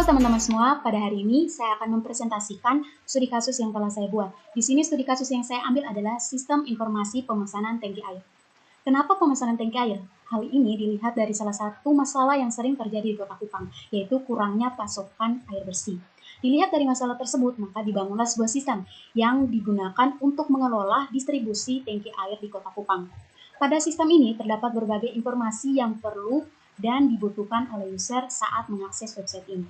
teman-teman semua, pada hari ini saya akan mempresentasikan studi kasus yang telah saya buat. Di sini studi kasus yang saya ambil adalah Sistem Informasi Pemesanan Tangki Air. Kenapa pemesanan tangki air? Hal ini dilihat dari salah satu masalah yang sering terjadi di Kota Kupang, yaitu kurangnya pasokan air bersih. Dilihat dari masalah tersebut, maka dibangunlah sebuah sistem yang digunakan untuk mengelola distribusi tangki air di Kota Kupang. Pada sistem ini terdapat berbagai informasi yang perlu dan dibutuhkan oleh user saat mengakses website ini.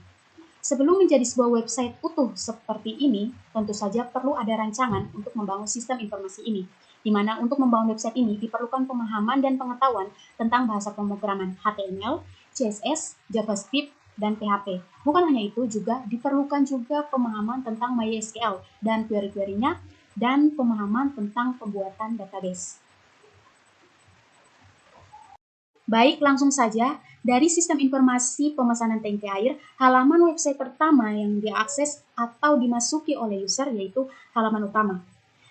Sebelum menjadi sebuah website utuh seperti ini, tentu saja perlu ada rancangan untuk membangun sistem informasi ini, di mana untuk membangun website ini diperlukan pemahaman dan pengetahuan tentang bahasa pemrograman HTML, CSS, JavaScript, dan PHP. Bukan hanya itu, juga diperlukan juga pemahaman tentang MySQL dan query-query-nya, dan pemahaman tentang pembuatan database. Baik, langsung saja. Dari sistem informasi pemesanan tangki air, halaman website pertama yang diakses atau dimasuki oleh user yaitu halaman utama.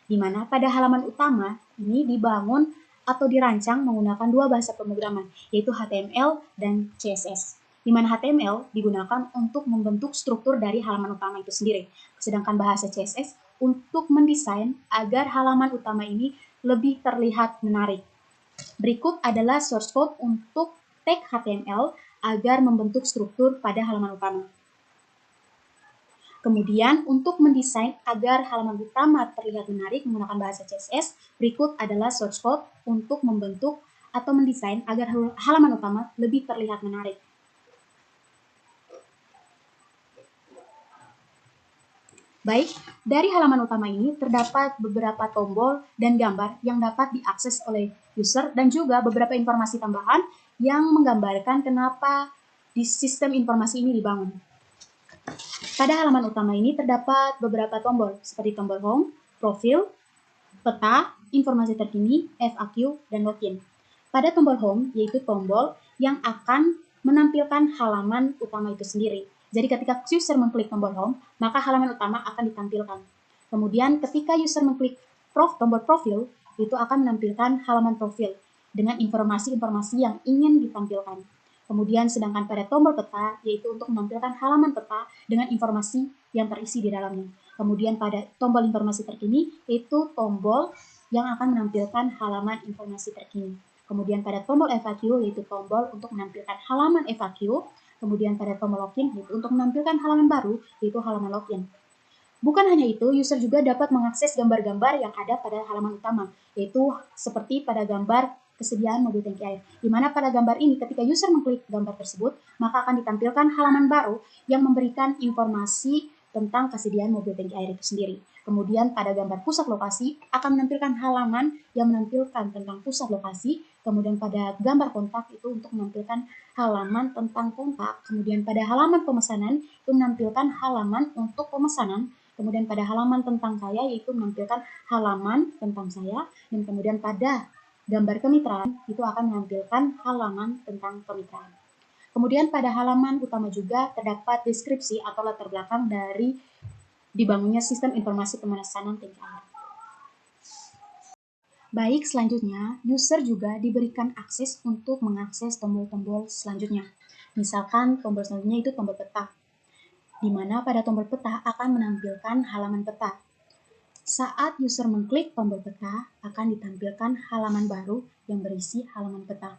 Di mana pada halaman utama ini dibangun atau dirancang menggunakan dua bahasa pemrograman, yaitu HTML dan CSS. Di mana HTML digunakan untuk membentuk struktur dari halaman utama itu sendiri, sedangkan bahasa CSS untuk mendesain agar halaman utama ini lebih terlihat menarik. Berikut adalah source code untuk tag HTML agar membentuk struktur pada halaman utama. Kemudian, untuk mendesain agar halaman utama terlihat menarik menggunakan bahasa CSS, berikut adalah source code untuk membentuk atau mendesain agar halaman utama lebih terlihat menarik. Baik, dari halaman utama ini terdapat beberapa tombol dan gambar yang dapat diakses oleh user dan juga beberapa informasi tambahan yang menggambarkan kenapa di sistem informasi ini dibangun. Pada halaman utama ini terdapat beberapa tombol seperti tombol home, profil, peta, informasi terkini, FAQ, dan login. Pada tombol home, yaitu tombol yang akan menampilkan halaman utama itu sendiri. Jadi ketika user mengklik tombol home, maka halaman utama akan ditampilkan. Kemudian ketika user mengklik tombol profil, itu akan menampilkan halaman profil dengan informasi-informasi yang ingin ditampilkan. Kemudian sedangkan pada tombol peta, yaitu untuk menampilkan halaman peta dengan informasi yang terisi di dalamnya. Kemudian pada tombol informasi terkini, yaitu tombol yang akan menampilkan halaman informasi terkini. Kemudian pada tombol FAQ, yaitu tombol untuk menampilkan halaman FAQ. Kemudian pada tombol login, yaitu untuk menampilkan halaman baru, yaitu halaman login. Bukan hanya itu, user juga dapat mengakses gambar-gambar yang ada pada halaman utama, yaitu seperti pada gambar kesediaan mobil tangki air. Di mana pada gambar ini, ketika user mengklik gambar tersebut, maka akan ditampilkan halaman baru yang memberikan informasi tentang kesediaan mobil tangki air itu sendiri. Kemudian pada gambar pusat lokasi akan menampilkan halaman yang menampilkan tentang pusat lokasi. Kemudian pada gambar kontak itu untuk menampilkan halaman tentang kontak. Kemudian pada halaman pemesanan itu menampilkan halaman untuk pemesanan. Kemudian pada halaman tentang saya yaitu menampilkan halaman tentang saya. Dan kemudian pada gambar kemitraan itu akan menampilkan halaman tentang kemitraan. Kemudian pada halaman utama juga terdapat deskripsi atau latar belakang dari dibangunnya sistem informasi pemesanan tangki air. Baik, selanjutnya user juga diberikan akses untuk mengakses tombol-tombol selanjutnya. Misalkan tombol selanjutnya itu tombol peta, di mana pada tombol peta akan menampilkan halaman peta. Saat user mengklik tombol peta, akan ditampilkan halaman baru yang berisi halaman peta.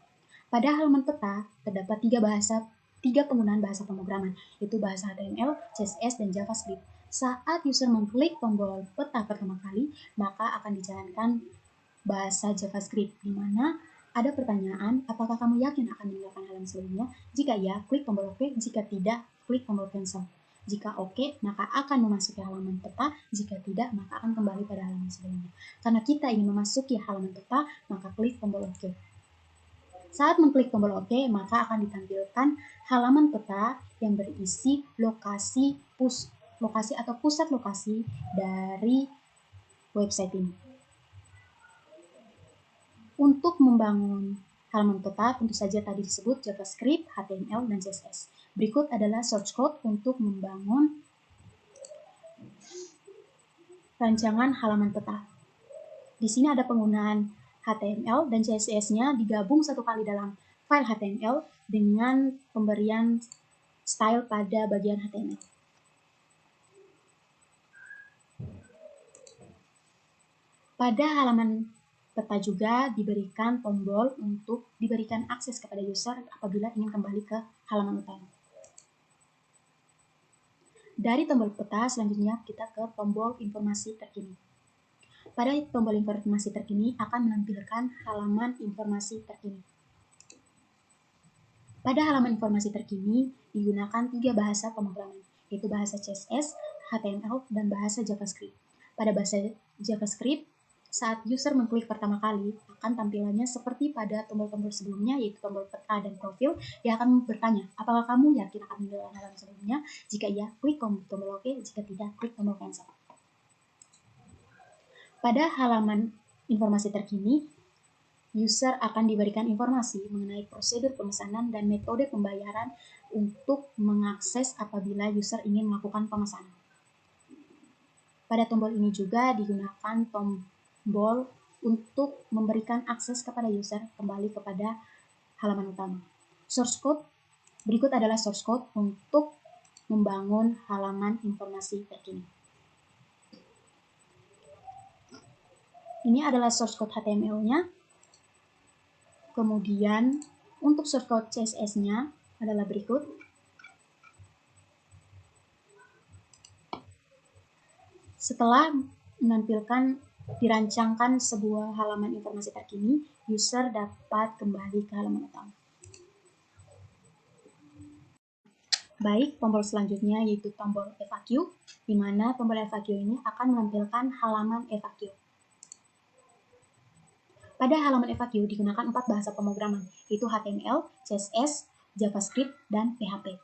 Pada halaman peta, terdapat tiga penggunaan bahasa pemrograman, yaitu bahasa HTML, CSS, dan JavaScript. Saat user mengklik tombol peta pertama kali, maka akan dijalankan bahasa JavaScript, di mana ada pertanyaan, apakah kamu yakin akan meninggalkan halaman sebelumnya? Jika ya, klik tombol OK. Jika tidak, klik tombol cancel. Jika OK, maka akan memasuki halaman peta. Jika tidak, maka akan kembali pada halaman sebelumnya. Karena kita ingin memasuki halaman peta, maka klik tombol OK. Saat mengklik tombol OK, maka akan ditampilkan halaman peta yang berisi lokasi atau pusat lokasi dari website ini. Untuk membangun halaman peta, tentu saja tadi disebut JavaScript, HTML, dan CSS. Berikut adalah source code untuk membangun rancangan halaman peta. Di sini ada penggunaan HTML dan CSS-nya digabung satu kali dalam file HTML dengan pemberian style pada bagian HTML. Pada halaman peta juga diberikan tombol untuk diberikan akses kepada user apabila ingin kembali ke halaman utama. Dari tombol peta, selanjutnya kita ke tombol informasi terkini. Pada tombol informasi terkini akan menampilkan halaman informasi terkini. Pada halaman informasi terkini digunakan 3 bahasa pemrograman, yaitu bahasa CSS, HTML, dan bahasa JavaScript. Pada bahasa JavaScript, saat user mengklik pertama kali, akan tampilannya seperti pada tombol-tombol sebelumnya, yaitu tombol peta dan profil. Dia akan bertanya, apakah kamu yakin akan menjalankan halaman sebelumnya? Jika iya, klik tombol OK. Jika tidak, klik tombol cancel. Pada halaman informasi terkini, user akan diberikan informasi mengenai prosedur pemesanan dan metode pembayaran untuk mengakses apabila user ingin melakukan pemesanan. Pada tombol ini juga digunakan tombol untuk memberikan akses kepada user kembali kepada halaman utama. Source code, berikut adalah source code untuk membangun halaman informasi terkini. Ini adalah source code HTML-nya. Kemudian untuk source code CSS-nya adalah berikut. Setelah menampilkan dirancangkan sebuah halaman informasi terkini, user dapat kembali ke halaman utama. Baik, tombol selanjutnya yaitu tombol FAQ, di mana tombol FAQ ini akan menampilkan halaman FAQ. Pada halaman FAQ digunakan 4 bahasa pemrograman, yaitu HTML, CSS, JavaScript, dan PHP.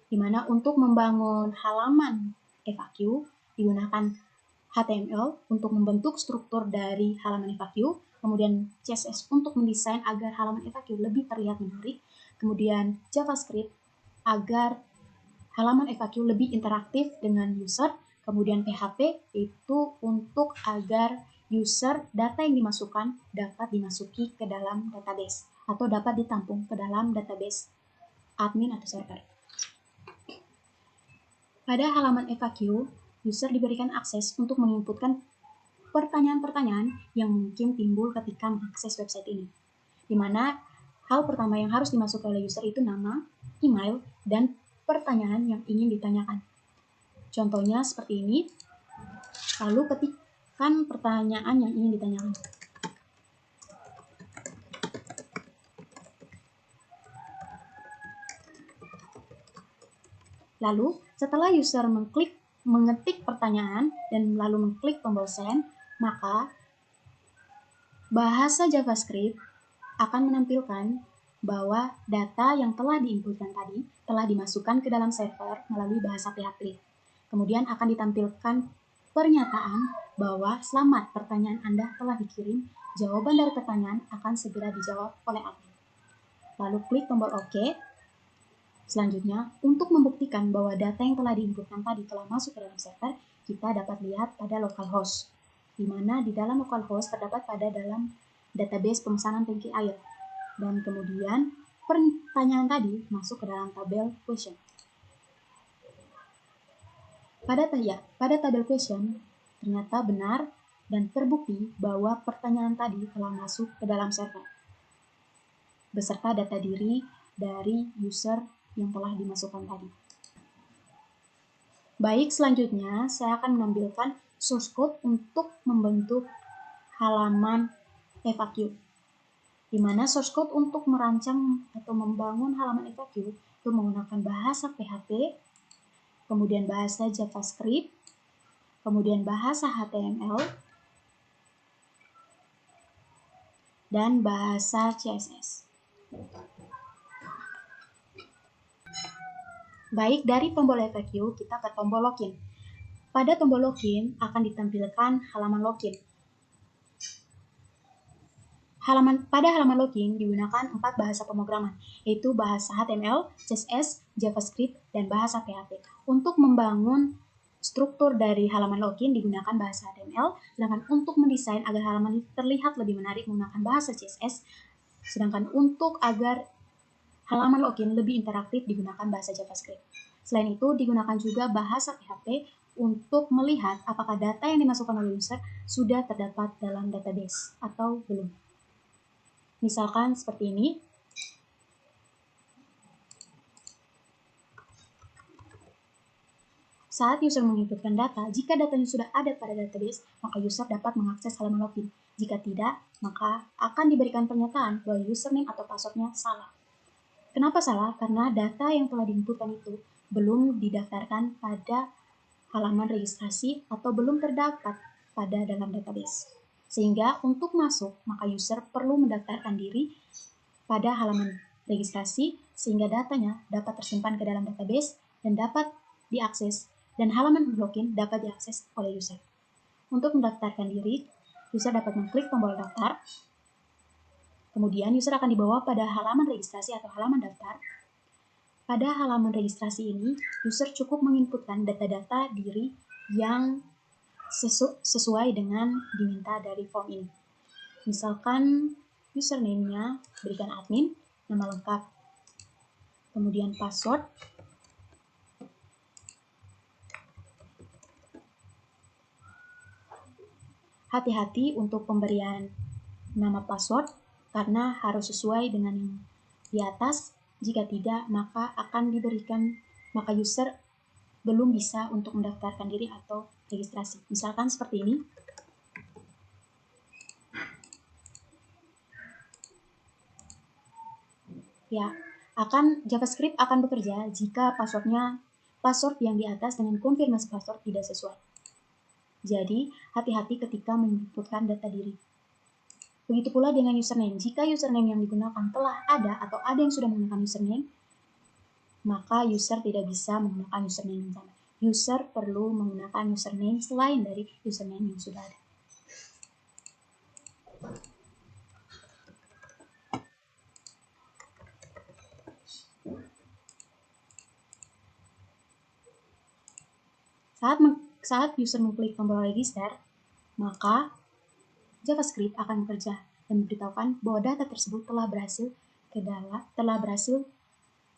Di mana untuk membangun halaman FAQ digunakan HTML untuk membentuk struktur dari halaman FAQ, kemudian CSS untuk mendesain agar halaman FAQ lebih terlihat menarik, kemudian JavaScript agar halaman FAQ lebih interaktif dengan user, kemudian PHP itu untuk agar user data yang dimasukkan dapat dimasuki ke dalam database atau dapat ditampung ke dalam database admin atau server. Pada halaman FAQ, user diberikan akses untuk menginputkan pertanyaan-pertanyaan yang mungkin timbul ketika mengakses website ini. Di mana hal pertama yang harus dimasuki oleh user itu nama, email, dan pertanyaan yang ingin ditanyakan. Contohnya seperti ini. Lalu ketikkan pertanyaan yang ingin ditanyakan. Lalu, setelah user mengetik pertanyaan dan lalu mengklik tombol send, maka bahasa JavaScript akan menampilkan bahwa data yang telah diinputkan tadi telah dimasukkan ke dalam server melalui bahasa PHP. Kemudian akan ditampilkan pernyataan bahwa selamat, pertanyaan Anda telah dikirim, jawaban dari pertanyaan akan segera dijawab oleh admin. Lalu klik tombol OK. Selanjutnya, untuk membuktikan bahwa data yang telah diinputkan tadi telah masuk ke dalam server, kita dapat lihat pada localhost, di mana di dalam localhost terdapat pada dalam database pemesanan tangki air. Dan kemudian pertanyaan tadi masuk ke dalam tabel question. Pada tabel question ternyata benar dan terbukti bahwa pertanyaan tadi telah masuk ke dalam server beserta data diri dari user yang telah dimasukkan tadi. Baik, selanjutnya saya akan menampilkan source code untuk membentuk halaman FAQ. Di mana source code untuk merancang atau membangun halaman FAQ itu menggunakan bahasa PHP, kemudian bahasa JavaScript, kemudian bahasa HTML, dan bahasa CSS. Baik, dari tombol FAQ kita ke tombol login. Pada tombol login akan ditampilkan halaman login. Pada halaman login digunakan 4 bahasa pemrograman, yaitu bahasa HTML, CSS, JavaScript, dan bahasa PHP. Untuk membangun struktur dari halaman login digunakan bahasa HTML, sedangkan untuk mendesain agar halaman terlihat lebih menarik menggunakan bahasa CSS, sedangkan untuk agar halaman login lebih interaktif digunakan bahasa JavaScript. Selain itu, digunakan juga bahasa PHP untuk melihat apakah data yang dimasukkan oleh user sudah terdapat dalam database atau belum. Misalkan seperti ini. Saat user menginputkan data, jika datanya sudah ada pada database, maka user dapat mengakses halaman login. Jika tidak, maka akan diberikan pernyataan bahwa username atau passwordnya salah. Kenapa salah? Karena data yang telah diinputkan itu belum didaftarkan pada halaman registrasi atau belum terdapat pada dalam database. Sehingga untuk masuk, maka user perlu mendaftarkan diri pada halaman registrasi sehingga datanya dapat tersimpan ke dalam database dan dapat diakses, dan halaman login dapat diakses oleh user. Untuk mendaftarkan diri, user dapat mengklik tombol daftar. Kemudian user akan dibawa pada halaman registrasi atau halaman daftar. Pada halaman registrasi ini, user cukup menginputkan data-data diri yang sesuai dengan diminta dari form ini. Misalkan username-nya berikan admin, nama lengkap, kemudian password, hati-hati untuk pemberian nama password karena harus sesuai dengan yang di atas. Jika tidak, maka user belum bisa untuk mendaftarkan diri atau registrasi. Misalkan seperti ini. Ya, JavaScript akan bekerja jika password yang di atas dengan konfirmasi password tidak sesuai. Jadi, hati-hati ketika menginputkan data diri. Begitu pula dengan username. Jika username yang digunakan telah ada atau ada yang sudah menggunakan username, maka user tidak bisa menggunakan username yang sama. User perlu menggunakan username selain dari username yang sudah ada. Saat user mengklik tombol register, maka JavaScript akan bekerja dan memberitahukan bahwa data tersebut telah berhasil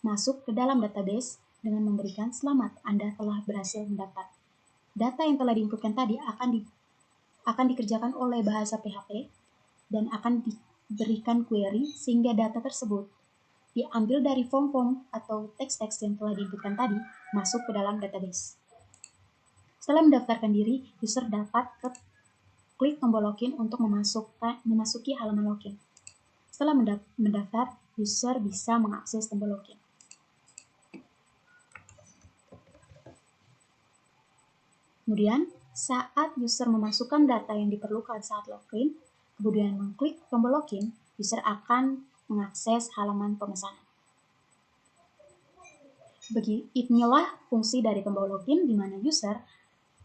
masuk ke dalam database dengan memberikan selamat, Anda telah berhasil mendaftar. Data yang telah diinputkan tadi akan dikerjakan oleh bahasa PHP dan akan diberikan query sehingga data tersebut diambil dari form-form atau teks-teks yang telah diinputkan tadi masuk ke dalam database. Setelah mendaftarkan diri, user dapat klik tombol login untuk memasuki halaman login. Setelah mendaftar, user bisa mengakses tombol login. Kemudian, saat user memasukkan data yang diperlukan saat login, kemudian mengklik tombol login, user akan mengakses halaman pemesanan. Inilah fungsi dari tombol login di mana user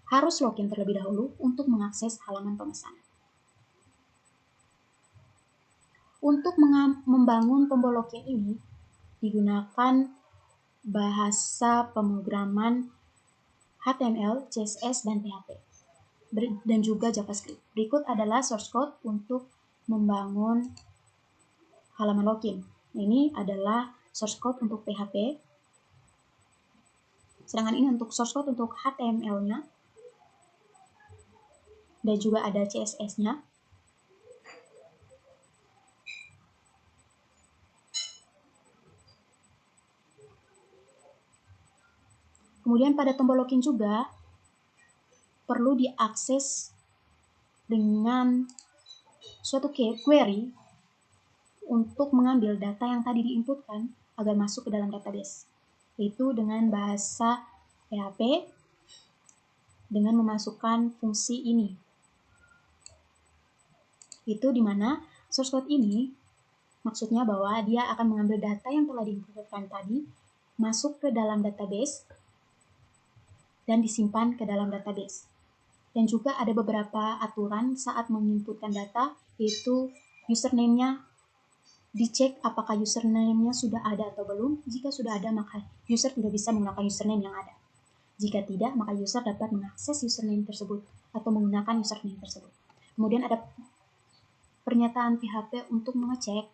harus login terlebih dahulu untuk mengakses halaman pemesanan. Untuk membangun tombol login ini digunakan bahasa pemrograman HTML, CSS, dan PHP, dan juga JavaScript. Berikut adalah source code untuk membangun halaman login. Ini adalah source code untuk PHP, sedangkan ini untuk source code untuk HTML-nya, dan juga ada CSS-nya. Kemudian pada tombol login juga perlu diakses dengan suatu query untuk mengambil data yang tadi diinputkan agar masuk ke dalam database, yaitu dengan bahasa PHP dengan memasukkan fungsi ini. Itu dimana source code ini maksudnya bahwa dia akan mengambil data yang telah diinputkan tadi, masuk ke dalam database, dan disimpan ke dalam database. Dan juga ada beberapa aturan saat menginputkan data, yaitu username-nya dicek apakah username-nya sudah ada atau belum. Jika sudah ada, maka user tidak bisa menggunakan username yang ada. Jika tidak, maka user dapat mengakses username tersebut atau menggunakan username tersebut. Kemudian ada pernyataan PHP untuk mengecek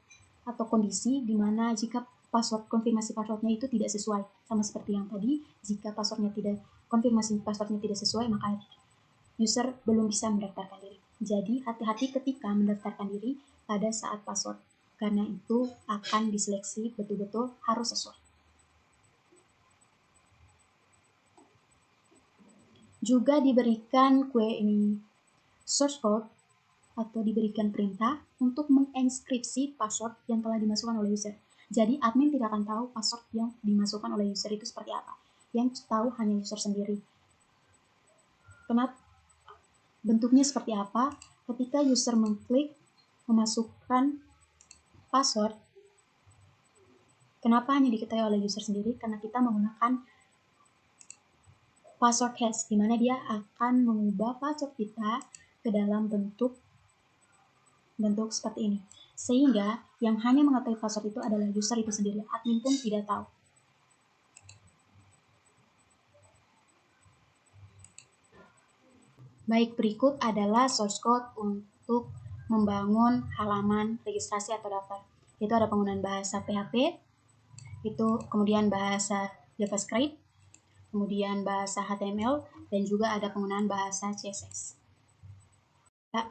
atau kondisi di mana jika konfirmasi passwordnya itu tidak sesuai. Sama seperti yang tadi, jika konfirmasi passwordnya tidak sesuai, maka user belum bisa mendaftarkan diri. Jadi hati-hati ketika mendaftarkan diri pada saat password, karena itu akan diseleksi betul-betul harus sesuai. Juga diberikan source code atau diberikan perintah untuk mengenkripsi password yang telah dimasukkan oleh user. Jadi admin tidak akan tahu password yang dimasukkan oleh user itu seperti apa. Yang tahu hanya user sendiri. Bentuknya seperti apa? Ketika user mengklik memasukkan password, kenapa hanya diketahui oleh user sendiri? Karena kita menggunakan password hash, di mana dia akan mengubah password kita ke dalam bentuk seperti ini. Sehingga yang hanya mengetahui password itu adalah user itu sendiri. Admin pun tidak tahu. Baik, berikut adalah source code untuk membangun halaman registrasi atau daftar. Itu ada penggunaan bahasa PHP, kemudian bahasa JavaScript, kemudian bahasa HTML, dan juga ada penggunaan bahasa CSS.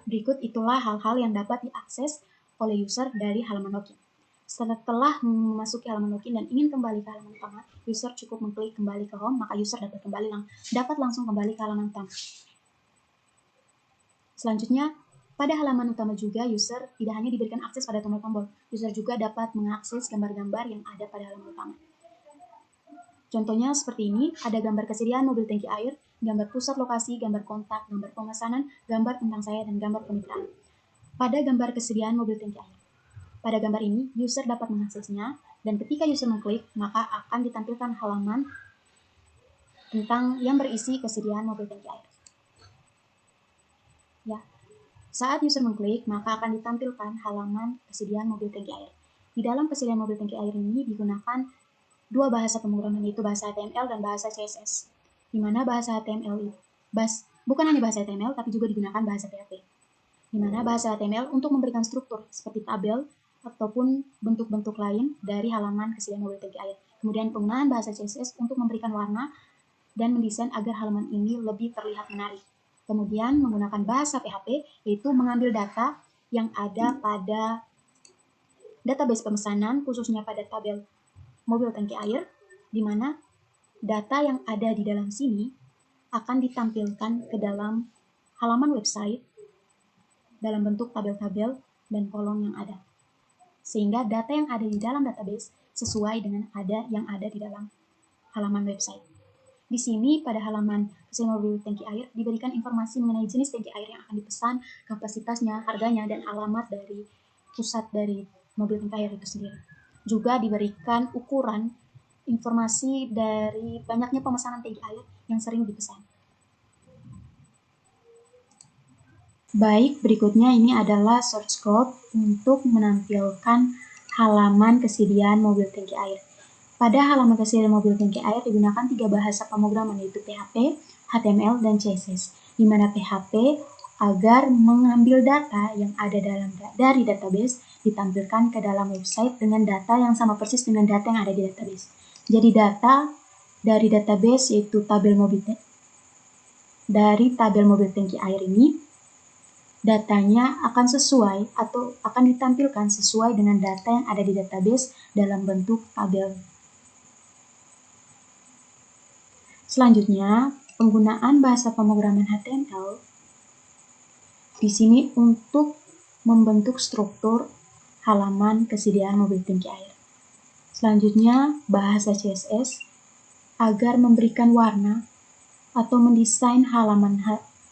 Berikut itulah hal-hal yang dapat diakses oleh user dari halaman login. Setelah memasuki halaman login dan ingin kembali ke halaman utama, user cukup mengklik kembali ke home, maka user dapat langsung kembali ke halaman utama. Selanjutnya, pada halaman utama juga user tidak hanya diberikan akses pada tombol-tombol, user juga dapat mengakses gambar-gambar yang ada pada halaman utama. Contohnya seperti ini, ada gambar kesediaan mobil tangki air, gambar pusat lokasi, gambar kontak, gambar pemesanan, gambar tentang saya, dan gambar kemitraan. Pada gambar kesediaan mobil tangki air, pada gambar ini, user dapat mengaksesnya, dan ketika user mengklik, maka akan ditampilkan halaman tentang yang berisi kesediaan mobil tangki air. Ya, saat user mengklik, maka akan ditampilkan halaman kesediaan mobil tangki air. Di dalam kesediaan mobil tangki air ini digunakan dua bahasa pemrograman, yaitu bahasa HTML dan bahasa CSS. Di mana bahasa HTML bukan hanya bahasa HTML, tapi juga digunakan bahasa PHP. Di mana bahasa HTML untuk memberikan struktur seperti tabel ataupun bentuk-bentuk lain dari halaman kesediaan mobil tangki air. Kemudian penggunaan bahasa CSS untuk memberikan warna dan mendesain agar halaman ini lebih terlihat menarik. Kemudian menggunakan bahasa PHP, yaitu mengambil data yang ada pada database pemesanan, khususnya pada tabel mobil tangki air, di mana data yang ada di dalam sini akan ditampilkan ke dalam halaman website dalam bentuk tabel-tabel dan kolom yang ada. Sehingga data yang ada di dalam database sesuai dengan yang ada di dalam halaman website. Di sini pada halaman kesediaan mobil tangki air diberikan informasi mengenai jenis tangki air yang akan dipesan, kapasitasnya, harganya, dan alamat dari pusat dari mobil tangki air itu sendiri. Juga diberikan ukuran informasi dari banyaknya pemesanan tangki air yang sering dipesan. Baik, berikutnya ini adalah source code untuk menampilkan halaman kesediaan mobil tangki air. Pada halaman kesediaan mobil tangki air digunakan 3 bahasa pemrograman, yaitu PHP, HTML, dan CSS. Di mana PHP agar mengambil data yang ada dari database ditampilkan ke dalam website dengan data yang sama persis dengan data yang ada di database. Jadi data dari database yaitu tabel mobil tangki air ini, datanya akan sesuai atau akan ditampilkan sesuai dengan data yang ada di database dalam bentuk tabel. Selanjutnya, penggunaan bahasa pemrograman HTML di sini untuk membentuk struktur halaman kesediaan mobil tangki air. Selanjutnya, bahasa CSS agar memberikan warna atau mendesain halaman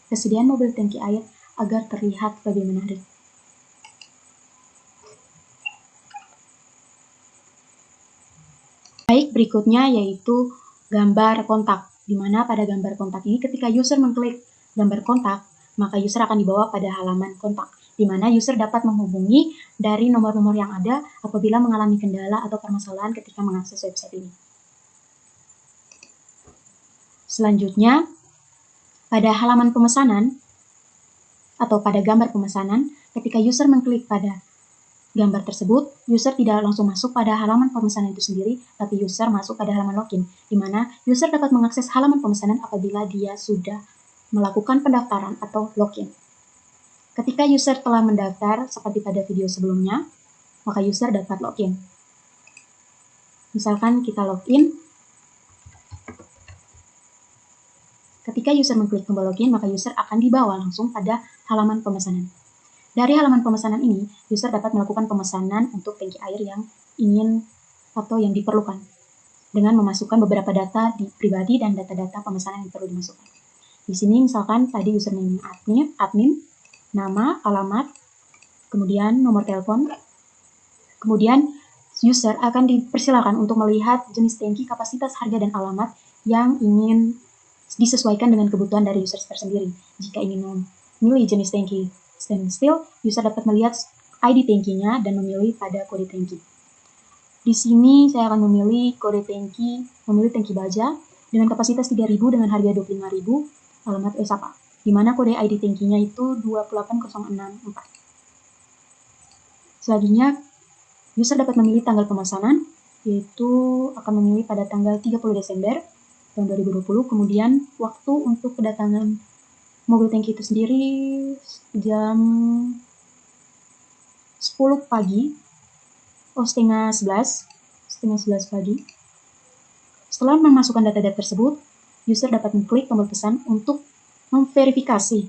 kesediaan mobil tangki air agar terlihat lebih menarik. Baik, berikutnya yaitu gambar kontak, di mana pada gambar kontak ini ketika user mengklik gambar kontak, maka user akan dibawa pada halaman kontak, di mana user dapat menghubungi dari nomor-nomor yang ada apabila mengalami kendala atau permasalahan ketika mengakses website ini. Selanjutnya, pada halaman pemesanan atau pada gambar pemesanan, ketika user mengklik pada gambar tersebut, user tidak langsung masuk pada halaman pemesanan itu sendiri, tapi user masuk pada halaman login, di mana user dapat mengakses halaman pemesanan apabila dia sudah melakukan pendaftaran atau login. Ketika user telah mendaftar, seperti pada video sebelumnya, maka user dapat login. Misalkan kita login. Ketika user mengklik tombol login, maka user akan dibawa langsung pada halaman pemesanan. Dari halaman pemesanan ini, user dapat melakukan pemesanan untuk tangki air yang ingin atau yang diperlukan, dengan memasukkan beberapa data pribadi dan data-data pemesanan yang perlu dimasukkan. Di sini misalkan tadi username admin, nama, alamat, kemudian nomor telepon, kemudian user akan dipersilakan untuk melihat jenis tangki, kapasitas, harga, dan alamat yang ingin disesuaikan dengan kebutuhan dari user tersendiri. Jika ingin memilih jenis tangki stainless steel, user dapat melihat ID tangkinya dan memilih pada kode tangki. Di sini saya akan memilih kode tangki, memilih tangki baja dengan kapasitas 3000 dengan harga 25.000, alamat Esapa, di mana kode ID tangkinya itu 28064. Selanjutnya, user dapat memilih tanggal pemesanan, yaitu akan memilih pada tanggal 30 Desember tahun 2020, kemudian waktu untuk kedatangan mobil tangki itu sendiri jam 10 pagi, setengah 11 pagi. Setelah memasukkan data-data tersebut, user dapat mengklik tombol pesan untuk memverifikasi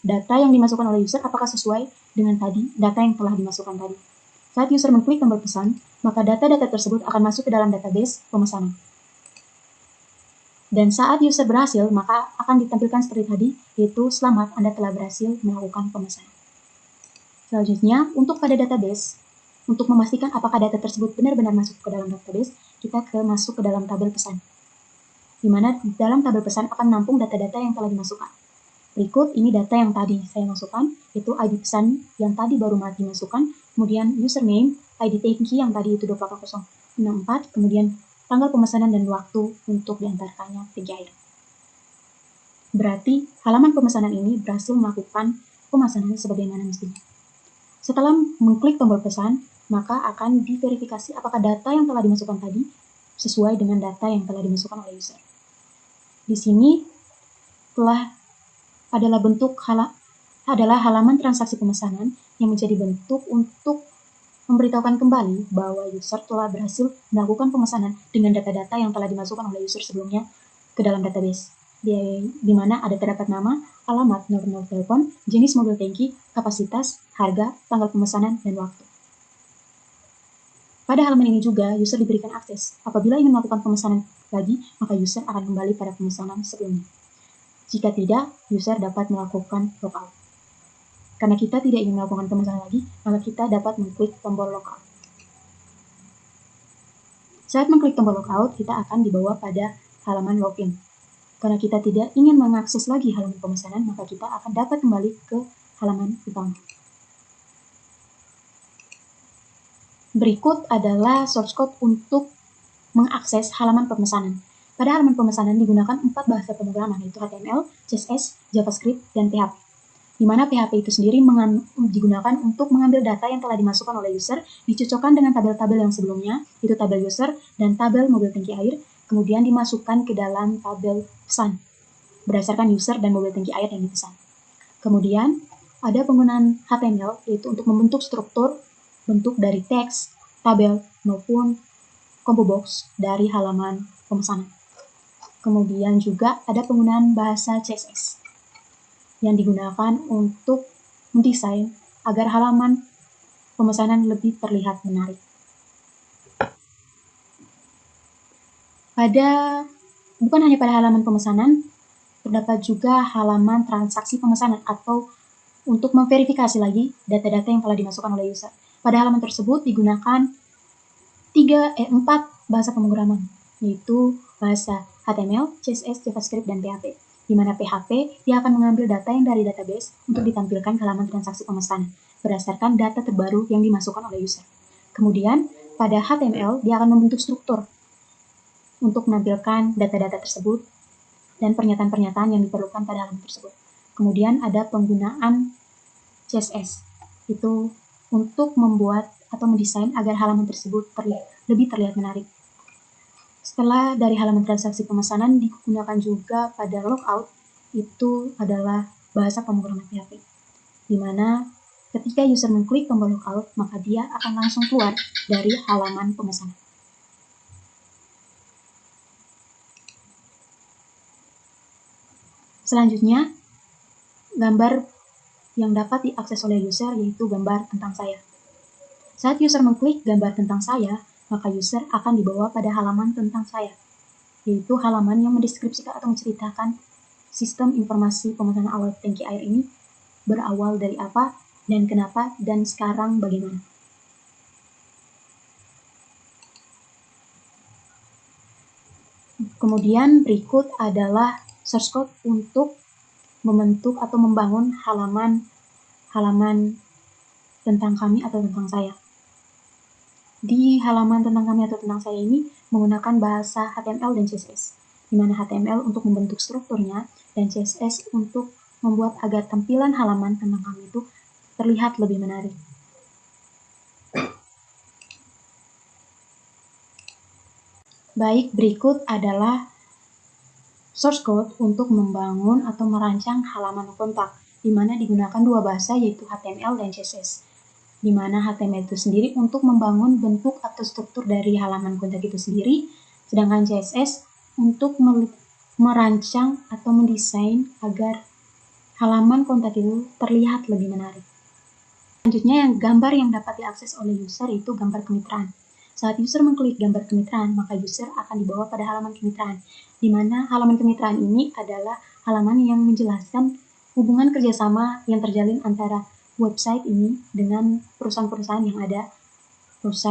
data yang dimasukkan oleh user apakah sesuai dengan data yang telah dimasukkan tadi. Saat user mengklik tombol pesan, maka data-data tersebut akan masuk ke dalam database pemesanan. Dan saat user berhasil, maka akan ditampilkan seperti tadi, yaitu selamat, Anda telah berhasil melakukan pemesanan. Selanjutnya, untuk pada database, untuk memastikan apakah data tersebut benar-benar masuk ke dalam database, kita masuk ke dalam tabel pesan. Di mana dalam tabel pesan akan menampung data-data yang telah dimasukkan. Berikut ini data yang tadi saya masukkan, yaitu ID pesan yang tadi baru dimasukkan, kemudian username, ID tangki yang tadi itu 28064, kemudian tanggal pemesanan dan waktu untuk diantarkannya tangki air. Berarti halaman pemesanan ini berhasil melakukan pemesanan sebagaimana mestinya. Setelah mengklik tombol pesan, maka akan diverifikasi apakah data yang telah dimasukkan tadi sesuai dengan data yang telah dimasukkan oleh user. Di sini adalah halaman transaksi pemesanan yang menjadi bentuk untuk memberitahukan kembali bahwa user telah berhasil melakukan pemesanan dengan data-data yang telah dimasukkan oleh user sebelumnya ke dalam database, di mana ada terdapat nama, alamat, nomor telepon, jenis mobil tangki, kapasitas, harga, tanggal pemesanan, dan waktu. Pada halaman ini juga, user diberikan akses. Apabila ingin melakukan pemesanan lagi, maka user akan kembali pada pemesanan sebelumnya. Jika tidak, user dapat melakukan logout. Karena kita tidak ingin melakukan pemesanan lagi, maka kita dapat mengklik tombol logout. Saat mengklik tombol logout, kita akan dibawa pada halaman login. Karena kita tidak ingin mengakses lagi halaman pemesanan, maka kita akan dapat kembali ke halaman utama. Berikut adalah source code untuk mengakses halaman pemesanan. Pada halaman pemesanan digunakan 4 bahasa pemrograman, yaitu HTML, CSS, JavaScript, dan PHP. Di mana PHP itu sendiri digunakan untuk mengambil data yang telah dimasukkan oleh user, dicocokkan dengan tabel-tabel yang sebelumnya, yaitu tabel user dan tabel mobil tangki air, kemudian dimasukkan ke dalam tabel pesan, berdasarkan user dan mobil tangki air yang dipesan. Kemudian, ada penggunaan HTML, yaitu untuk membentuk struktur, bentuk dari teks, tabel, maupun combo box dari halaman pemesanan. Kemudian juga ada penggunaan bahasa CSS yang digunakan untuk mendesain agar halaman pemesanan lebih terlihat menarik. Bukan hanya pada halaman pemesanan, terdapat juga halaman transaksi pemesanan atau untuk memverifikasi lagi data-data yang telah dimasukkan oleh user. Pada halaman tersebut digunakan 4 bahasa pemrograman, yaitu bahasa HTML, CSS, JavaScript, dan PHP. Di mana PHP dia akan mengambil data yang dari database untuk ditampilkan ke halaman transaksi pemesanan berdasarkan data terbaru yang dimasukkan oleh user. Kemudian pada HTML dia akan membentuk struktur untuk menampilkan data-data tersebut dan pernyataan-pernyataan yang diperlukan pada halaman tersebut. Kemudian ada penggunaan CSS, itu untuk membuat atau mendesain agar halaman tersebut lebih terlihat menarik. Setelah dari halaman transaksi pemesanan digunakan juga pada logout, itu adalah bahasa pemrograman PHP, di mana ketika user mengklik tombol logout, maka dia akan langsung keluar dari halaman pemesanan. Selanjutnya, gambar yang dapat diakses oleh user yaitu gambar tentang saya. Saat user mengklik gambar tentang saya, maka user akan dibawa pada halaman tentang saya, yaitu halaman yang mendeskripsikan atau menceritakan sistem informasi pemesanan awal tangki air ini berawal dari apa dan kenapa dan sekarang bagaimana. Kemudian berikut adalah source code untuk membentuk atau membangun halaman tentang kami atau tentang saya. Di halaman tentang kami atau tentang saya ini menggunakan bahasa HTML dan CSS, di mana HTML untuk membentuk strukturnya dan CSS untuk membuat agar tampilan halaman tentang kami itu terlihat lebih menarik. Baik, berikut adalah source code untuk membangun atau merancang halaman kontak, di mana digunakan dua bahasa yaitu HTML dan CSS. Di mana HTML itu sendiri untuk membangun bentuk atau struktur dari halaman kontak itu sendiri, sedangkan CSS untuk merancang atau mendesain agar halaman kontak itu terlihat lebih menarik. Selanjutnya, gambar yang dapat diakses oleh user itu gambar kemitraan. Saat user mengklik gambar kemitraan, maka user akan dibawa pada halaman kemitraan, di mana halaman kemitraan ini adalah halaman yang menjelaskan hubungan kerjasama yang terjalin antara website ini dengan perusahaan-perusahaan yang ada,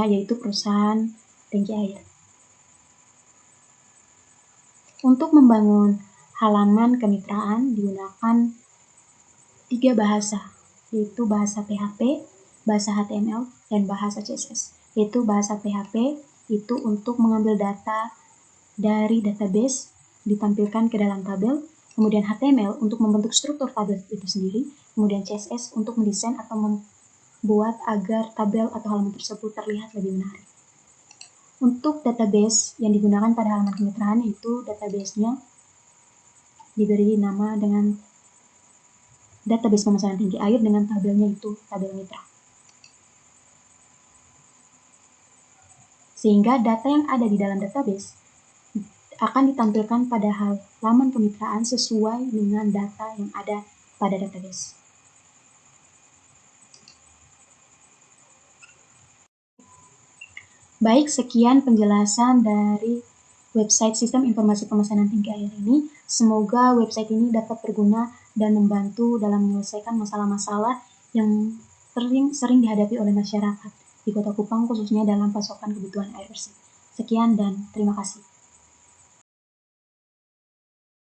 yaitu perusahaan tangki air. Untuk membangun halaman kemitraan digunakan 3 bahasa, yaitu bahasa PHP, bahasa HTML, dan bahasa CSS. Yaitu bahasa PHP itu untuk mengambil data dari database ditampilkan ke dalam tabel, kemudian HTML untuk membentuk struktur tabel itu sendiri, kemudian CSS untuk mendesain atau membuat agar tabel atau halaman tersebut terlihat lebih menarik. Untuk database yang digunakan pada halaman kemitraan itu database-nya diberi nama dengan database pemesanan tinggi air dengan tabelnya itu tabel mitra. Sehingga data yang ada di dalam database akan ditampilkan pada halaman kemitraan sesuai dengan data yang ada pada database. Baik, sekian penjelasan dari website sistem informasi pemesanan tinggi air ini. Semoga website ini dapat berguna dan membantu dalam menyelesaikan masalah-masalah yang sering dihadapi oleh masyarakat di Kota Kupang, khususnya dalam pasokan kebutuhan air bersih. Sekian dan terima kasih.